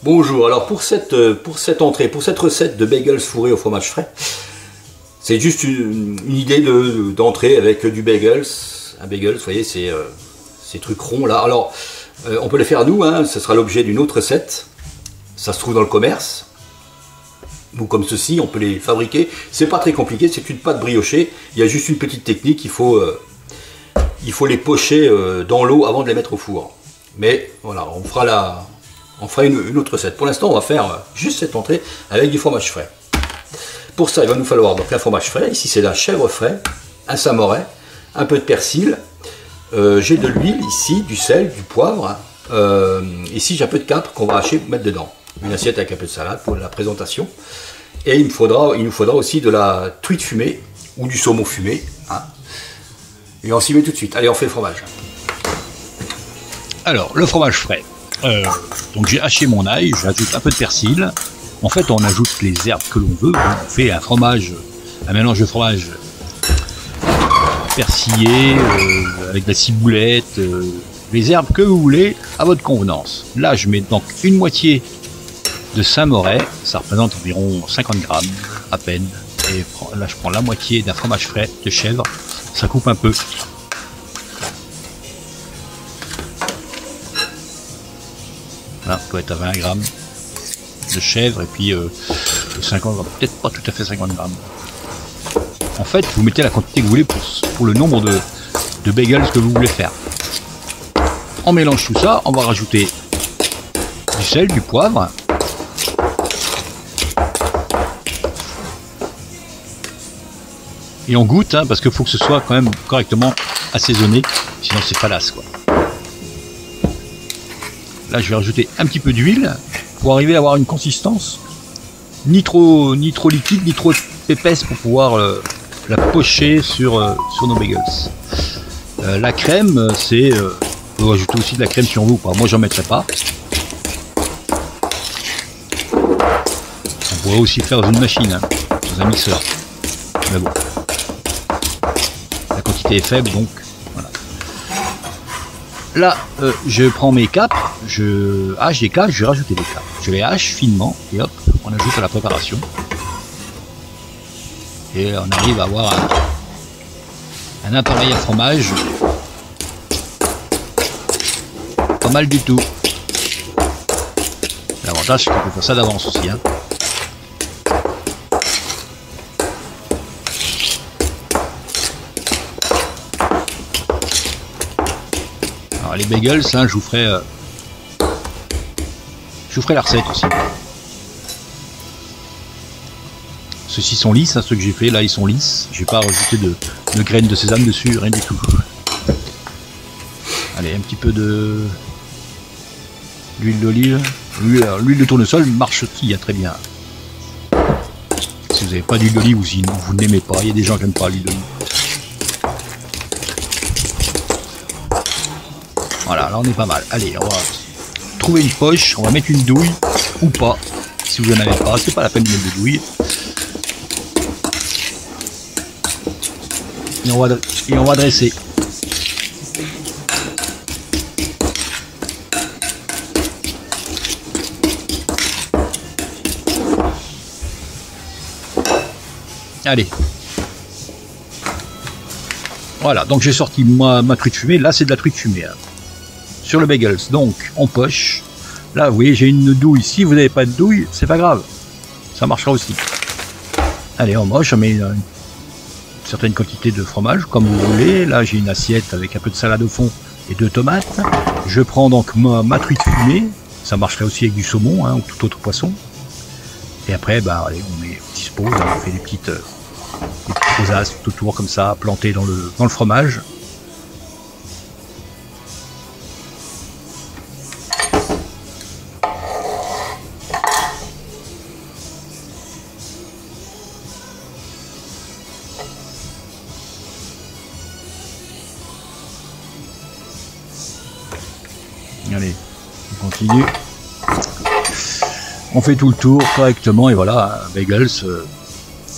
Bonjour, alors pour cette entrée, pour cette recette de bagels fourrés au fromage frais, c'est juste une idée d'entrée avec du bagels, un bagel, vous voyez, ces trucs ronds là. Alors, on peut les faire nous, hein, ce sera l'objet d'une autre recette, ça se trouve dans le commerce, ou comme ceci, on peut les fabriquer, c'est pas très compliqué, c'est une pâte briochée, il y a juste une petite technique, il faut les pocher dans l'eau avant de les mettre au four. Mais voilà, on fera une autre recette. Pour l'instant, on va faire juste cette entrée avec du fromage frais. Pour ça, il va nous falloir donc un fromage frais. Ici, c'est de la chèvre frais, un samouraï, un peu de persil. J'ai de l'huile ici, du sel, du poivre. Ici, j'ai un peu de capre qu'on va hacher, mettre dedans. Une assiette avec un peu de salade pour la présentation. Et il nous faudra aussi de la truite fumée ou du saumon fumé. Hein. Et on s'y met tout de suite. Allez, on fait le fromage. Alors, le fromage frais. Donc j'ai haché mon ail, j'ajoute un peu de persil. En fait, on ajoute les herbes que l'on veut. On fait un mélange de fromage persillé, avec de la ciboulette, les herbes que vous voulez, à votre convenance. Là, je mets donc une moitié de Saint-Moret, ça représente environ 50 grammes à peine. Et là, je prends la moitié d'un fromage frais de chèvre, ça coupe un peu. Là, on peut être à 20 grammes de chèvre et puis 50 grammes, peut-être pas tout à fait 50 grammes. En fait, vous mettez la quantité que vous voulez pour le nombre de bagels que vous voulez faire. On mélange tout ça, on va rajouter du sel, du poivre. Et on goûte, hein, parce qu'il faut que ce soit quand même correctement assaisonné, sinon c'est falasse, quoi. Là, je vais rajouter un petit peu d'huile pour arriver à avoir une consistance ni trop liquide, ni trop épaisse pour pouvoir la pocher sur nos bagels. La crème, c'est... on peut ajouter aussi de la crème si on veut ou pas. Moi, j'en mettrai pas. On pourrait aussi faire dans une machine, hein, dans un mixeur. Mais bon. La quantité est faible, donc... Là, je prends mes capres, je hache des capres, je vais rajouter des capres. Je les hache finement et hop, on ajoute à la préparation. Et on arrive à avoir un appareil à fromage pas mal du tout. L'avantage, c'est qu'on peut faire ça d'avance aussi, hein. Les bagels, hein, je vous ferai la recette aussi. Ceux-ci sont lisses, hein, ceux que j'ai fait là, ils sont lisses. Je vais pas rajouter de graines de sésame dessus, rien du tout. Allez, un petit peu d'huile d'olive. L'huile de tournesol marche aussi, très bien. Si vous n'avez pas d'huile d'olive ou si vous n'aimez pas, il y a des gens qui n'aiment pas l'huile d'olive. Voilà, là on est pas mal. Allez, on va trouver une poche, on va mettre une douille, ou pas. Si vous n'en avez pas, c'est pas la peine de mettre de douille. Et on va dresser. Allez. Voilà, donc j'ai sorti ma truite fumée. Là, c'est de la truite fumée. Hein. Sur le bagels, donc on poche. Là, vous voyez, j'ai une douille. Si vous n'avez pas de douille, c'est pas grave. Ça marchera aussi. Allez, on moche, on met une certaine quantité de fromage, comme vous voulez. Là, j'ai une assiette avec un peu de salade au fond et 2 tomates. Je prends donc ma truite fumée. Ça marcherait aussi avec du saumon, hein, ou tout autre poisson. Et après, bah, allez, on dispose, on fait des petites rosaces tout autour comme ça, plantées dans le fromage. Allez, on continue. On fait tout le tour correctement et voilà, bagels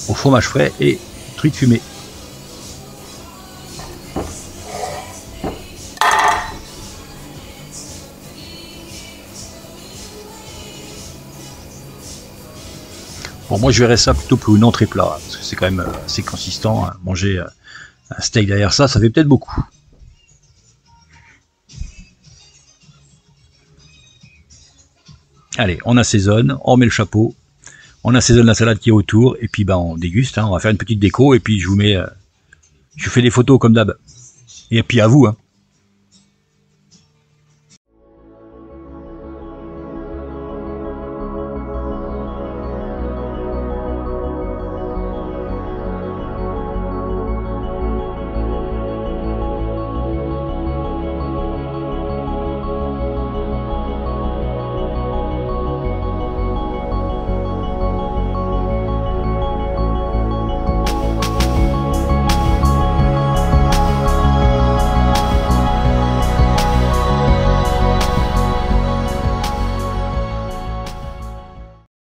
au fromage frais et truite fumée. Bon, moi je verrais ça plutôt pour une entrée plat, hein, parce que c'est quand même assez consistant. Hein. Manger un steak derrière ça, ça fait peut-être beaucoup. Allez, on assaisonne, on met le chapeau, on assaisonne la salade qui est autour, et puis on déguste, hein, on va faire une petite déco, et puis je vous fais des photos comme d'hab. Et puis à vous, hein.